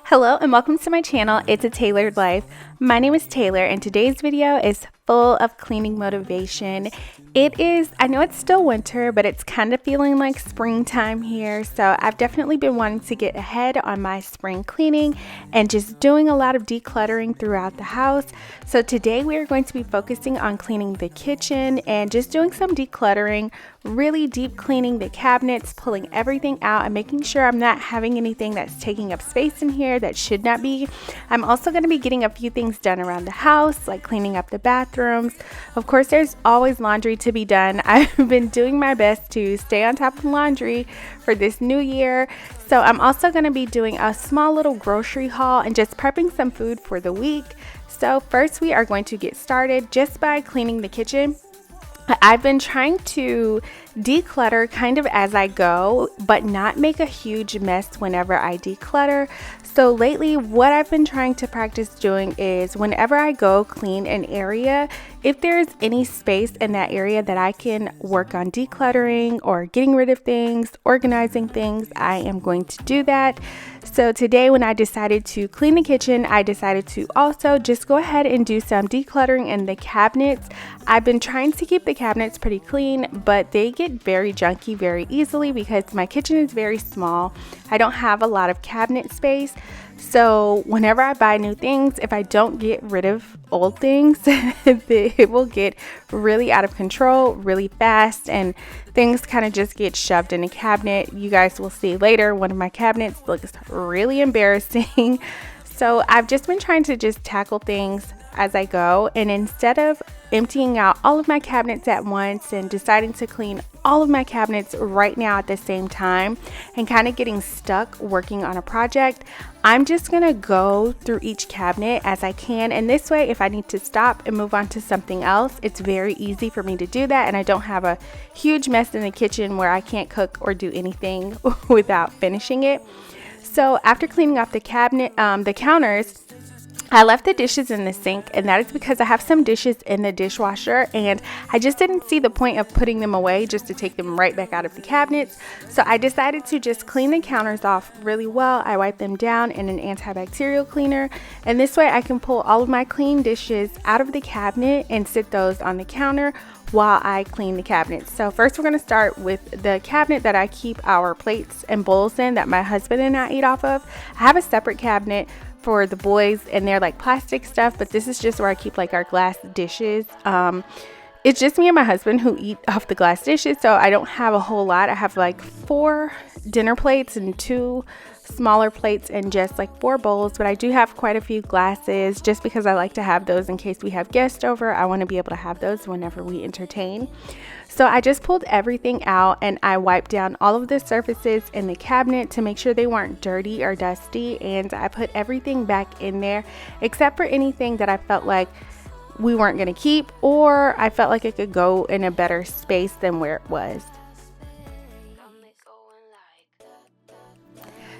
Hello and welcome to my channel. It's a Tailored Life. My name is Taylor and today's video is full of cleaning motivation. I know it's still winter, but it's kind of feeling like springtime here. So I've definitely been wanting to get ahead on my spring cleaning and just doing a lot of decluttering throughout the house. So today we are going to be focusing on cleaning the kitchen and just doing some decluttering, really deep cleaning the cabinets, pulling everything out and making sure I'm not having anything that's taking up space in here that should not be. I'm also going to be getting a few things done around the house, like cleaning up the bathrooms. Of course, there's always laundry to be done. I've been doing my best to stay on top of laundry for this new year. So I'm also going to be doing a small little grocery haul and just prepping some food for the week. So first we are going to get started just by cleaning the kitchen. I've been trying to declutter kind of as I go, but not make a huge mess whenever I declutter. So lately, what I've been trying to practice doing is whenever I go clean an area, if there's any space in that area that I can work on decluttering or getting rid of things, organizing things, I am going to do that. So today when I decided to clean the kitchen, I decided to also just go ahead and do some decluttering in the cabinets. I've been trying to keep the cabinets pretty clean, but they get very junky very easily because my kitchen is very small. I don't have a lot of cabinet space. So whenever I buy new things, if I don't get rid of old things, it will get really out of control really fast and things kind of just get shoved in a cabinet. You guys will see later one of my cabinets looks really embarrassing. So I've just been trying to just tackle things as I go, and instead of emptying out all of my cabinets at once and deciding to clean all of my cabinets right now at the same time and kind of getting stuck working on a project, I'm just gonna go through each cabinet as I can, and this way if I need to stop and move on to something else, it's very easy for me to do that, and I don't have a huge mess in the kitchen where I can't cook or do anything without finishing it. So after cleaning off the counters, I left the dishes in the sink, and that is because I have some dishes in the dishwasher and I just didn't see the point of putting them away just to take them right back out of the cabinets. So I decided to just clean the counters off really well. I wiped them down in an antibacterial cleaner, and this way I can pull all of my clean dishes out of the cabinet and sit those on the counter while I clean the cabinets. So first we're going to start with the cabinet that I keep our plates and bowls in that my husband and I eat off of. I have a separate cabinet for the boys and they're like plastic stuff, but this is just where I keep like our glass dishes. It's just me and my husband who eat off the glass dishes, so I don't have a whole lot. I have like 4 dinner plates and 2 smaller plates and just like 4 bowls, but I do have quite a few glasses just because I like to have those in case we have guests over. I want to be able to have those whenever we entertain. So I just pulled everything out and I wiped down all of the surfaces in the cabinet to make sure they weren't dirty or dusty, and I put everything back in there except for anything that I felt like we weren't going to keep or I felt like it could go in a better space than where it was.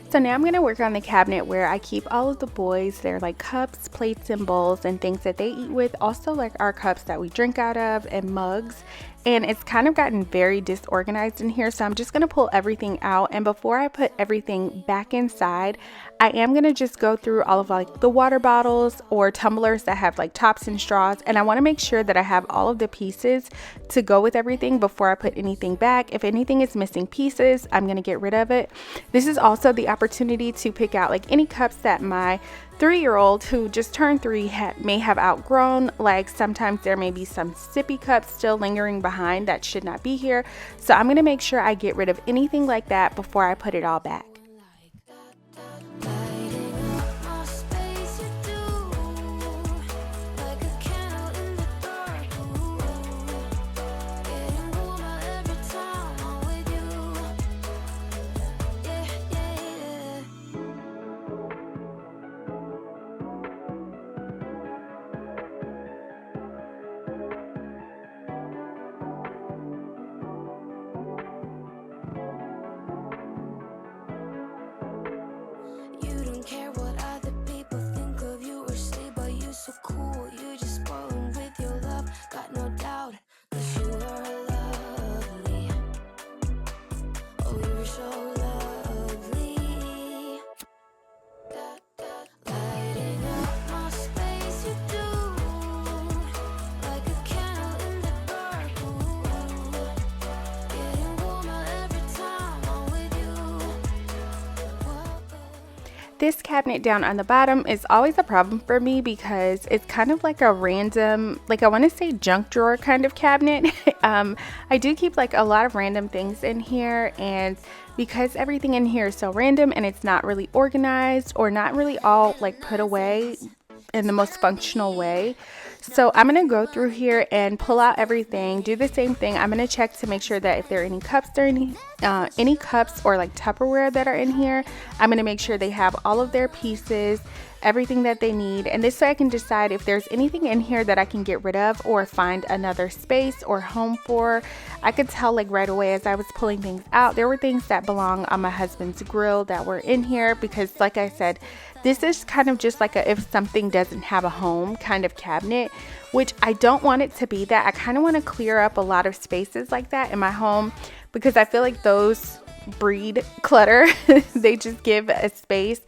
So now I'm going to work on the cabinet where I keep all of the boys, their like cups, plates, and bowls and things that they eat with. Also like our cups that we drink out of and mugs. And it's kind of gotten very disorganized in here, so I'm just going to pull everything out. And before I put everything back inside, I am going to just go through all of like the water bottles or tumblers that have like tops and straws, and I want to make sure that I have all of the pieces to go with everything before I put anything back. If anything is missing pieces, I'm going to get rid of it. This is also the opportunity to pick out like any cups that my 3-year-old who just turned 3 may have outgrown. Like sometimes there may be some sippy cups still lingering behind that should not be here, so I'm going to make sure I get rid of anything like that before I put it all back. Care what other people think of you or say, but you so cool, you just spoiling with your love, got no doubt, 'cause you are lovely, oh you're so lovely. this cabinet down on the bottom is always a problem for me because it's kind of like a random, like I want to say junk drawer kind of cabinet. I do keep like a lot of random things in here, and because everything in here is so random and it's not really organized or not really all like put away in the most functional way. So I'm going to go through here and pull out everything, do the same thing. I'm going to check to make sure that if there are any cups or any cups or like Tupperware that are in here, I'm going to make sure they have all of their pieces, everything that they need. And this way I can decide if there's anything in here that I can get rid of or find another space or home for. I could tell like right away as I was pulling things out, there were things that belong on my husband's grill that were in here because like I said, this is kind of just like a if something doesn't have a home kind of cabinet, which I don't want it to be that. I kind of want to clear up a lot of spaces like that in my home because I feel like those breed clutter. They just give a space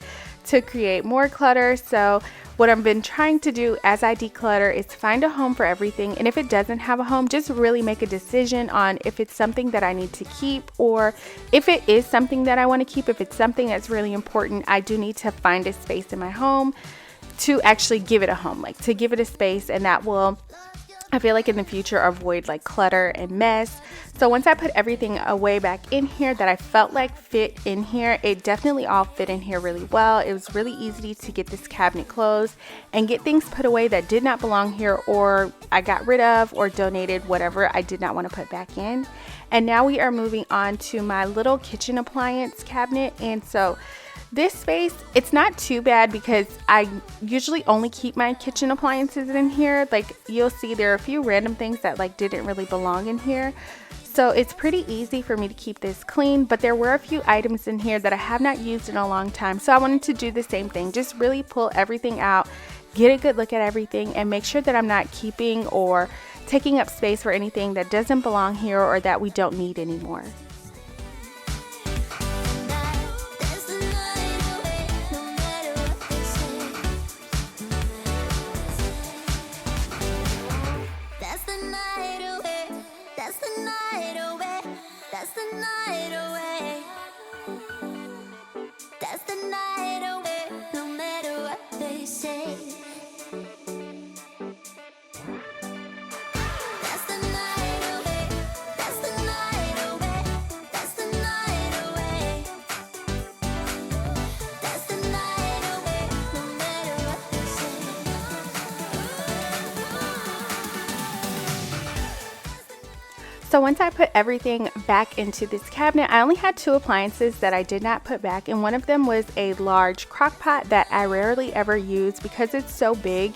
to create more clutter. So what I've been trying to do as I declutter is find a home for everything, and if it doesn't have a home, just really make a decision on if it's something that I need to keep, or if it is something that I want to keep. If it's something that's really important, I do need to find a space in my home to actually give it a home, like to give it a space, and that will, I feel like in the future, avoid like clutter and mess. So once I put everything away back in here that I felt like fit in here, it definitely all fit in here really well. It was really easy to get this cabinet closed and get things put away that did not belong here, or I got rid of or donated, whatever I did not want to put back in. And now we are moving on to my little kitchen appliance cabinet. And so this space, it's not too bad because I usually only keep my kitchen appliances in here. Like you'll see there are a few random things that like didn't really belong in here. So it's pretty easy for me to keep this clean, but there were a few items in here that I have not used in a long time. So I wanted to do the same thing, just really pull everything out, get a good look at everything, and make sure that I'm not keeping or taking up space for anything that doesn't belong here or that we don't need anymore. So once I put everything back into this cabinet, I only had 2 appliances that I did not put back, and one of them was a large crock pot that I rarely ever use because it's so big.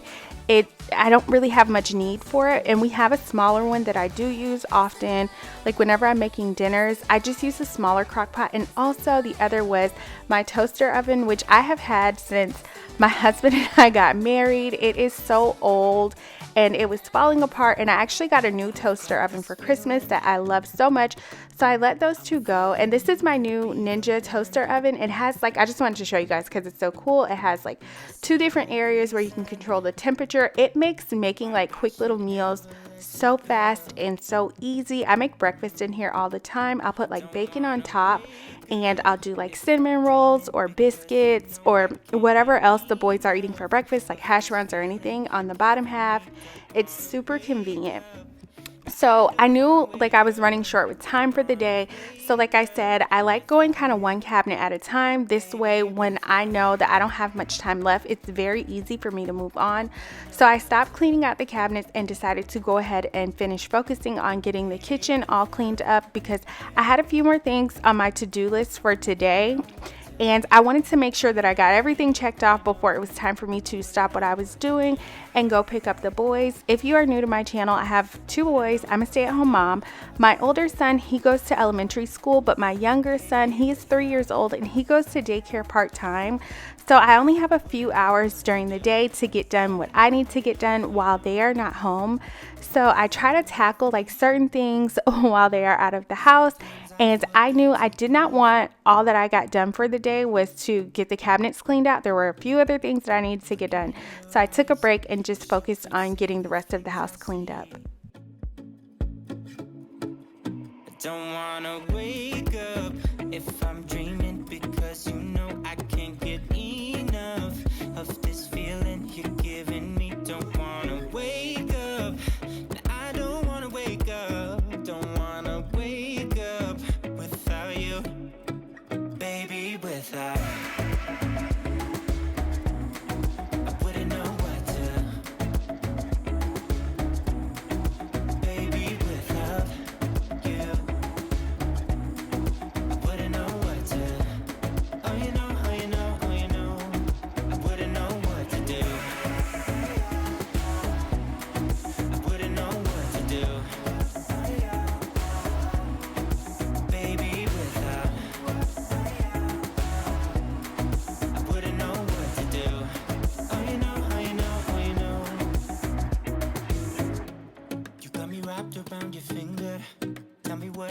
I don't really have much need for it, and we have a smaller one that I do use often, like whenever I'm making dinners. I just use a smaller crock pot. And also the other was my toaster oven, which I have had since my husband and I got married. It is so old and it was falling apart, and I actually got a new toaster oven for Christmas that I love so much, so I let those 2 go. And this is my new Ninja toaster oven. It has like, I just wanted to show you guys because it's so cool. It has like 2 different areas where you can control the temperature. It makes making like quick little meals so fast and so easy. I make breakfast in here all the time. I'll put like bacon on top, and I'll do like cinnamon rolls or biscuits or whatever else the boys are eating for breakfast, like hash browns or anything on the bottom half. It's super convenient. So I knew like I was running short with time for the day. So like I said, I like going kind of one cabinet at a time. This way, when I know that I don't have much time left, it's very easy for me to move on. So I stopped cleaning out the cabinets and decided to go ahead and finish focusing on getting the kitchen all cleaned up because I had a few more things on my to-do list for today. And I wanted to make sure that I got everything checked off before it was time for me to stop what I was doing and go pick up the boys. If you are new to my channel, I have 2 boys. I'm a stay-at-home mom. My older son, he goes to elementary school, but my younger son, he is 3 years old and he goes to daycare part-time. So I only have a few hours during the day to get done what I need to get done while they are not home. So I try to tackle like certain things while they are out of the house. And I knew I did not want all that I got done for the day was to get the cabinets cleaned out. There were a few other things that I needed to get done. So I took a break and just focused on getting the rest of the house cleaned up. Don't wanna wake up if I'm dreaming because you know I can't get enough.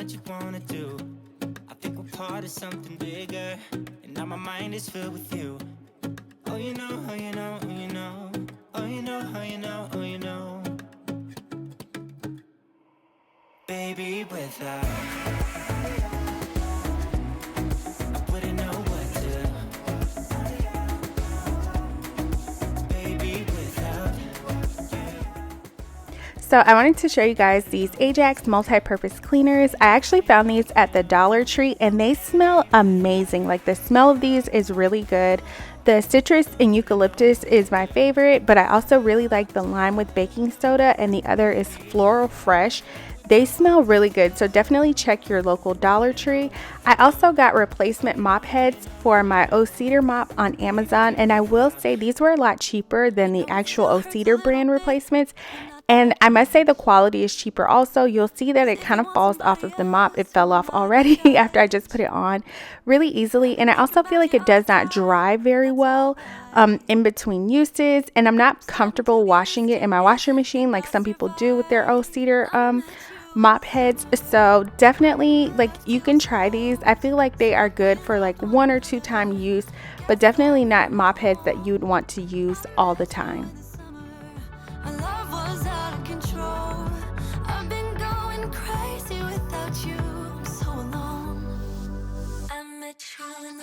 what you wanna do. I think we're part of something bigger, and now my mind is filled with you. Oh, you know, oh, you know, oh, you know. Oh, you know, oh, you know, oh, you know. Baby, without I wouldn't know what to. Baby, without So I wanted to show you guys these Ajax multi-purpose cleaners. I actually found these at the Dollar Tree and they smell amazing. Like the smell of these is really good. The citrus and eucalyptus is my favorite, but I also really like the lime with baking soda, and the other is floral fresh. They smell really good, so definitely check your local Dollar Tree. I also got replacement mop heads for my O Cedar mop on Amazon, and I will say these were a lot cheaper than the actual O Cedar brand replacements. And I must say the quality is cheaper also. You'll see that it kind of falls off of the mop. It fell off already after I just put it on really easily. And I also feel like it does not dry very well in between uses. And I'm not comfortable washing it in my washer machine like some people do with their O Cedar mop heads. So definitely, like, you can try these. I feel like they are good for like 1 or 2 time use, but definitely not mop heads that you'd want to use all the time. Our love was out of control. I've been going crazy without you. I'm so alone. I met you in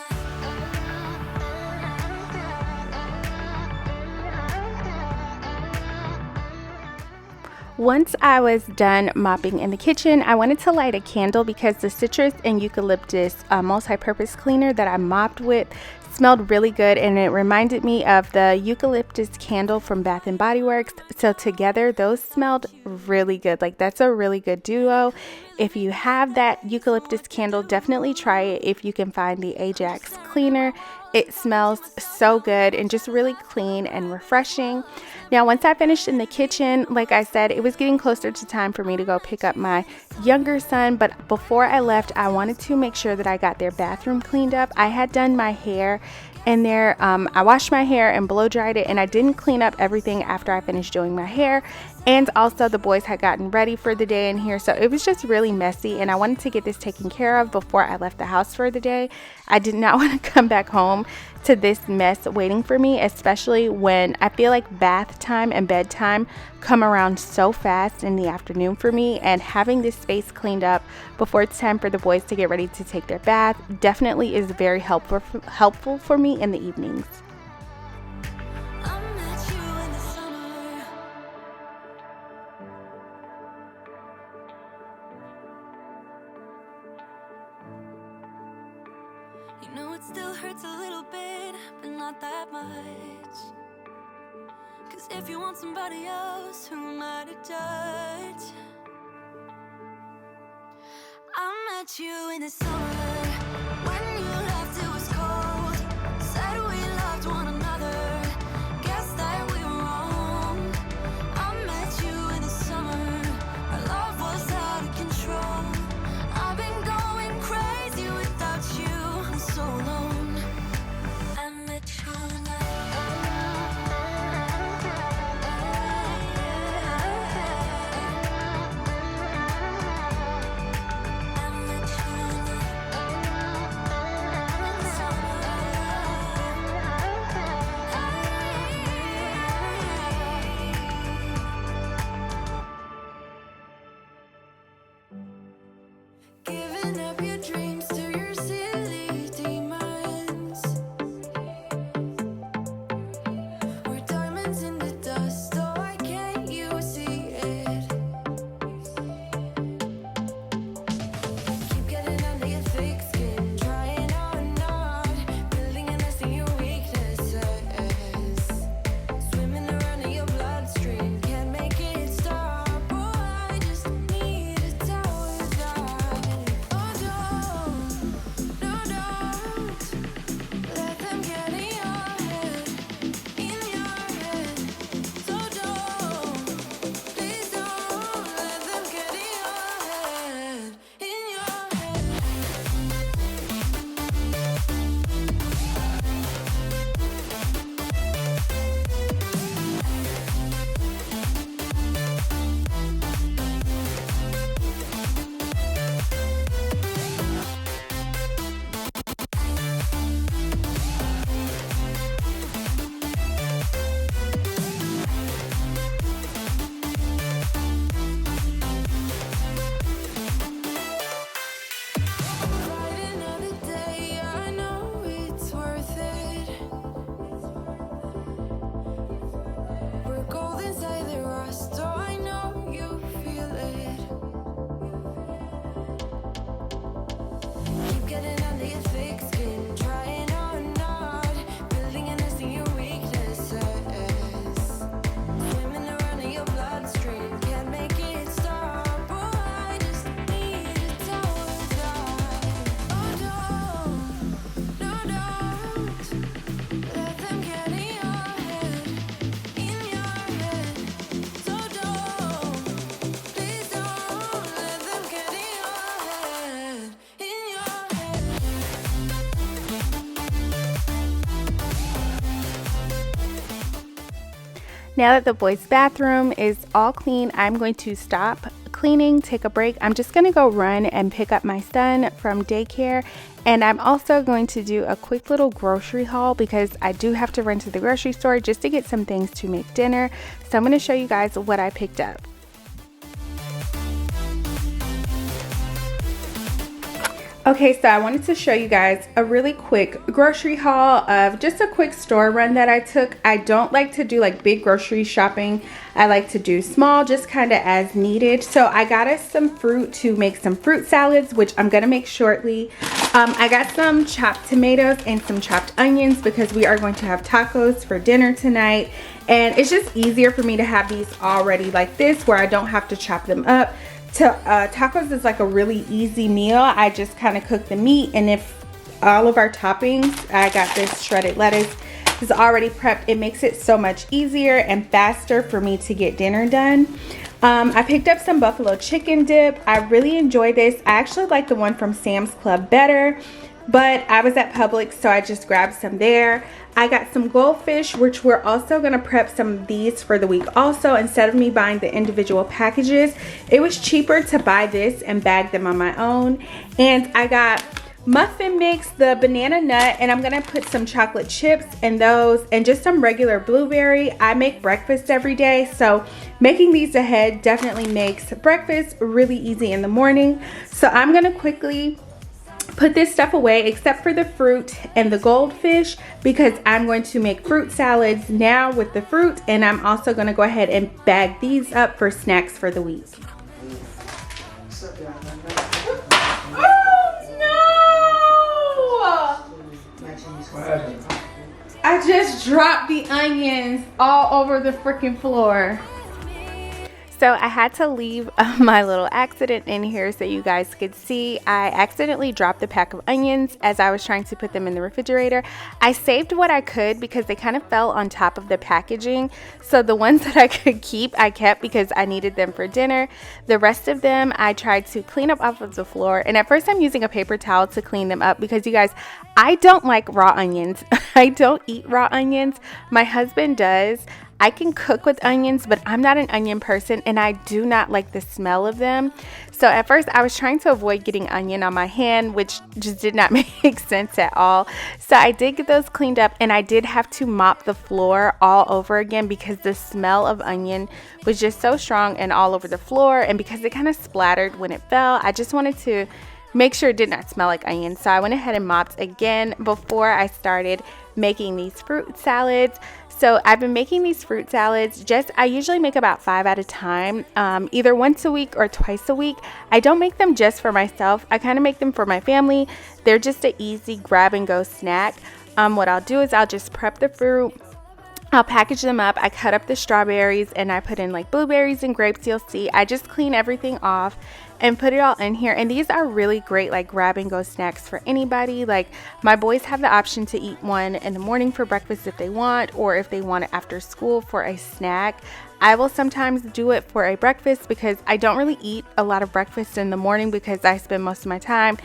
Once I was done mopping in the kitchen, I wanted to light a candle because the citrus and eucalyptus multi-purpose cleaner that I mopped with smelled really good, and it reminded me of the eucalyptus candle from Bath and Body Works. So together those smelled really good. Like, that's a really good duo. If you have that eucalyptus candle, definitely try it if you can find the Ajax cleaner. It smells so good and just really clean and refreshing. Now, once I finished in the kitchen, like I said, it was getting closer to time for me to go pick up my younger son. But before I left, I wanted to make sure that I got their bathroom cleaned up. I had done my hair in there. I washed my hair and blow dried it, and I didn't clean up everything after I finished doing my hair. And also the boys had gotten ready for the day in here, so it was just really messy, and I wanted to get this taken care of before I left the house for the day. I did not want to come back home to this mess waiting for me, especially when I feel like bath time and bedtime come around so fast in the afternoon for me, and having this space cleaned up before it's time for the boys to get ready to take their bath definitely is very helpful for me in the evenings. I met you in the summer. You know it still hurts a little bit, but not that much. 'Cause if you want somebody else, who am I to judge? I met you in the summer. When you left it was cold. Said we loved one another. Guess that we were wrong. I met you in the summer. Our love was out of control. I've been going crazy without you. I'm so alone. I met you in the giving up your dreams to your silly demons. We're diamonds in the dust, oh, why can't you see it? Keep getting under your thick skin, trying on and on, building a nest in your weaknesses. Swimming around in your bloodstream, can't make it stop. Oh, I just need to tell you that. Oh, don't, no, don't let them get in your head, in your head. Now that the boys' bathroom is all clean, I'm going to stop cleaning, take a break. I'm just going to go run and pick up my son from daycare. And I'm also going to do a quick little grocery haul because I do have to run to the grocery store just to get some things to make dinner. So I'm going to show you guys what I picked up. Okay, so I wanted to show you guys a really quick grocery haul of just a quick store run that I took. I don't like to do like big grocery shopping. I like to do small, just kind of as needed. So I got us some fruit to make some fruit salads, which I'm gonna make shortly. I got some chopped tomatoes and some chopped onions because we are going to have tacos for dinner tonight. And it's just easier for me to have these already like this where I don't have to chop them up. Tacos is like a really easy meal. I just kind of cook the meat, and if all of our toppings, I got this shredded lettuce is already prepped. It makes it so much easier and faster for me to get dinner done. I picked up some buffalo chicken dip. I really enjoy this. I actually like the one from Sam's Club better, but I was at Publix, so I just grabbed some there. I got some goldfish, which we're also gonna prep some of these for the week also. Instead of me buying the individual packages, it was cheaper to buy this and bag them on my own. And I got muffin mix, the banana nut, and I'm gonna put some chocolate chips in those and just some regular blueberry. I make breakfast every day, so making these ahead definitely makes breakfast really easy in the morning. So I'm gonna quickly put this stuff away except for the fruit and the goldfish because I'm going to make fruit salads now with the fruit, and I'm also going to go ahead and bag these up for snacks for the week. Oh no! I just dropped the onions all over the freaking floor. So I had to leave my little accident in here so you guys could see. I accidentally dropped the pack of onions as I was trying to put them in the refrigerator. I saved what I could because they kind of fell on top of the packaging. So the ones that I could keep, I kept because I needed them for dinner. The rest of them, I tried to clean up off of the floor. And at first I'm using a paper towel to clean them up because you guys, I don't like raw onions. I don't eat raw onions. My husband does. I can cook with onions, but I'm not an onion person, and I do not like the smell of them. So at first I was trying to avoid getting onion on my hand, which just did not make sense at all. So I did get those cleaned up, and I did have to mop the floor all over again because the smell of onion was just so strong and all over the floor. And because it kind of splattered when it fell, I just wanted to make sure it did not smell like onion. So I went ahead and mopped again before I started making these fruit salads. So I've been making these fruit salads, I usually make about 5 at a time, either once a week or twice a week. I don't make them just for myself. I kind of make them for my family. They're just an easy grab and go snack. What I'll do is I'll just prep the fruit. I'll package them up. I cut up the strawberries and I put in like blueberries and grapes. You'll see I just clean everything off and put it all in here. And these are really great like grab and go snacks for anybody. Like my boys have the option to eat one in the morning for breakfast if they want, or if they want it after school for a snack. I will sometimes do it for a breakfast because I don't really eat a lot of breakfast in the morning because I spend most of my time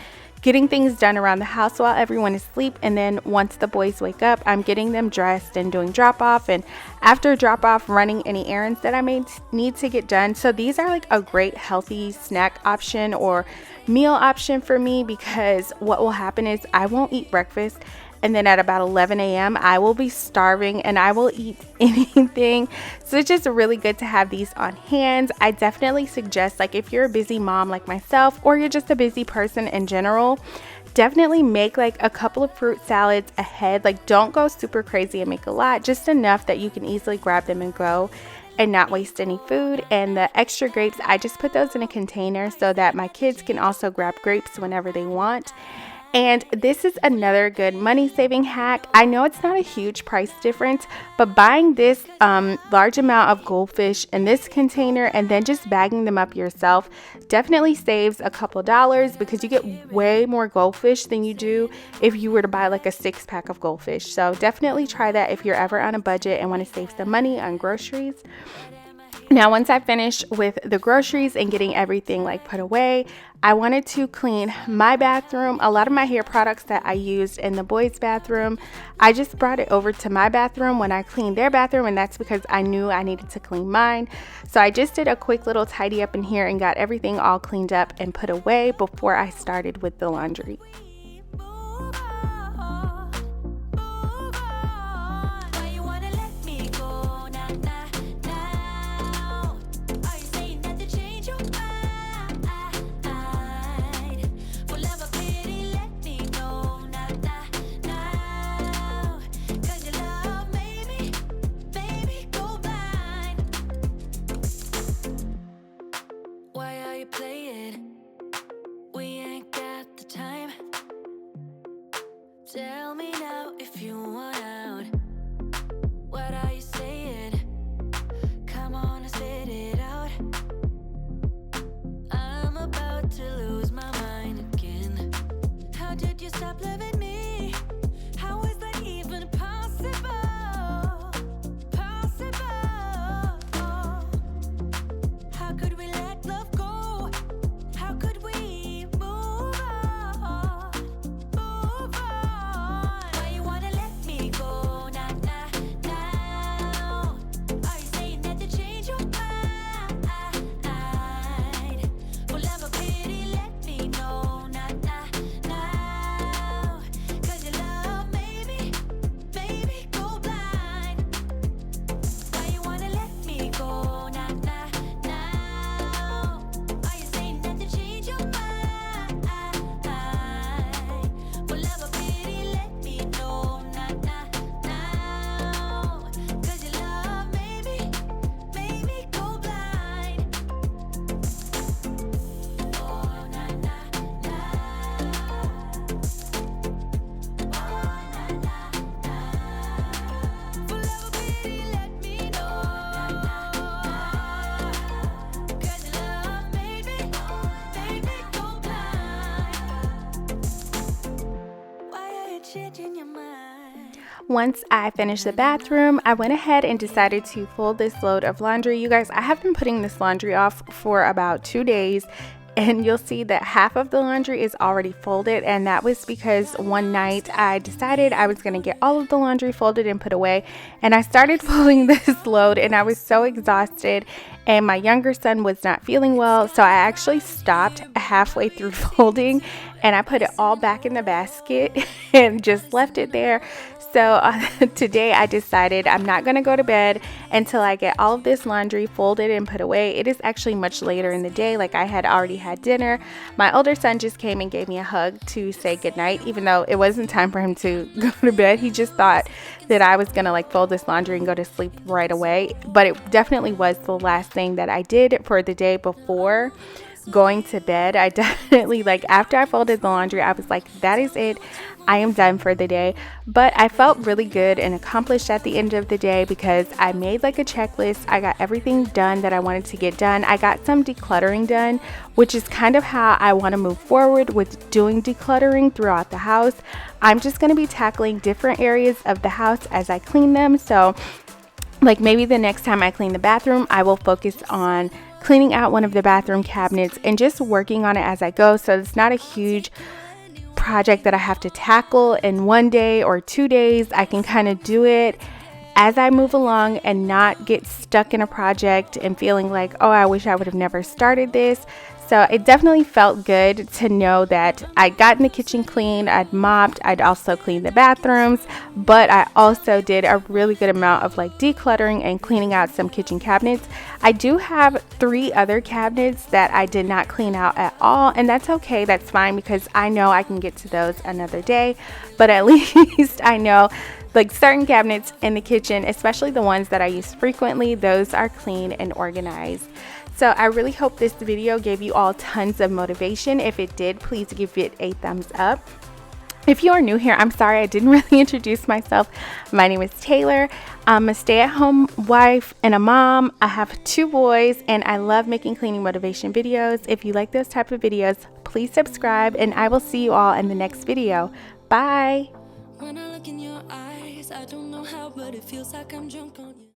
getting things done around the house while everyone is asleep. And then once the boys wake up, I'm getting them dressed and doing drop off, and after drop off, running any errands that I may need to get done. So these are like a great healthy snack option or meal option for me, because what will happen is I won't eat breakfast, and then at about 11 a.m. I will be starving and I will eat anything. So it's just really good to have these on hand. I definitely suggest, like if you're a busy mom like myself, or you're just a busy person in general, definitely make like a couple of fruit salads ahead. Like don't go super crazy and make a lot, just enough that you can easily grab them and go and not waste any food. And the extra grapes, I just put those in a container so that my kids can also grab grapes whenever they want. And this is another good money saving hack. I know it's not a huge price difference, but buying this large amount of goldfish in this container and then just bagging them up yourself definitely saves a couple dollars, because you get way more goldfish than you do if you were to buy like a 6-pack of goldfish. So definitely try that if you're ever on a budget and want to save some money on groceries. Now, once I finished with the groceries and getting everything like put away, I wanted to clean my bathroom. A lot of my hair products that I used in the boys' bathroom, I just brought it over to my bathroom when I cleaned their bathroom, and that's because I knew I needed to clean mine. So I just did a quick little tidy up in here and got everything all cleaned up and put away before I started with the laundry. Tell me now if you want out. What are you saying? Come on and spit it out. I'm about to lose my mind again. How did you stop loving me? How is that even possible? Possible. How could we let love go? How could we move on? Move on. Why you wanna let me go? Nah, nah, now. Are you saying that to change your mind? For love or pity, let me know. Nah, nah, now. 'Cause your love made me go blind. Why you wanna let me go? Nah, nah, now. Are you saying that to change your mind? For love or pity, let me know. Nah, nah, now. 'Cause your love made me go blind. Oh, nah, nah, now. Oh, nah, nah, now. For love or pity, let me know. 'Cause your love made me go blind. Why are you changing your mind? Once I finished the bathroom, I went ahead and decided to fold this load of laundry. You guys, I have been putting this laundry off for about 2 days, and you'll see that half of the laundry is already folded, and that was because one night I decided I was going to get all of the laundry folded and put away, and I started folding this load, and I was so exhausted, and my younger son was not feeling well, so I actually stopped halfway through folding, and I put it all back in the basket and just left it there. So today I decided I'm not going to go to bed until I get all of this laundry folded and put away. It is actually much later in the day, like I had already had dinner. My older son just came and gave me a hug to say goodnight, even though it wasn't time for him to go to bed. He just thought that I was going to like fold this laundry and go to sleep right away. But it definitely was the last thing that I did for the day before going to bed. I definitely, like, after I folded the laundry, I was like, that is it. I am done for the day. But I felt really good and accomplished at the end of the day because I made like a checklist. I got everything done that I wanted to get done. I got some decluttering done, which is kind of how I want to move forward with doing decluttering throughout the house. I'm just going to be tackling different areas of the house as I clean them. So like maybe the next time I clean the bathroom, I will focus on cleaning out one of the bathroom cabinets and just working on it as I go. So it's not a huge project that I have to tackle in 1 day or 2 days. I can kind of do it as I move along and not get stuck in a project and feeling like, oh, I wish I would have never started this. So it definitely felt good to know that I'd gotten the kitchen clean, I'd mopped, I'd also cleaned the bathrooms, but I also did a really good amount of like decluttering and cleaning out some kitchen cabinets. I do have 3 other cabinets that I did not clean out at all, and that's okay, that's fine, because I know I can get to those another day, but at least I know like certain cabinets in the kitchen, especially the ones that I use frequently, those are clean and organized. So I really hope this video gave you all tons of motivation. If it did, please give it a thumbs up. If you are new here, I'm sorry I didn't really introduce myself. My name is Taylor. I'm a stay-at-home wife and a mom. I have 2 boys and I love making cleaning motivation videos. If you like those type of videos, please subscribe and I will see you all in the next video. Bye. When I look in your eyes, I don't know how, but it feels like I'm drunk on you.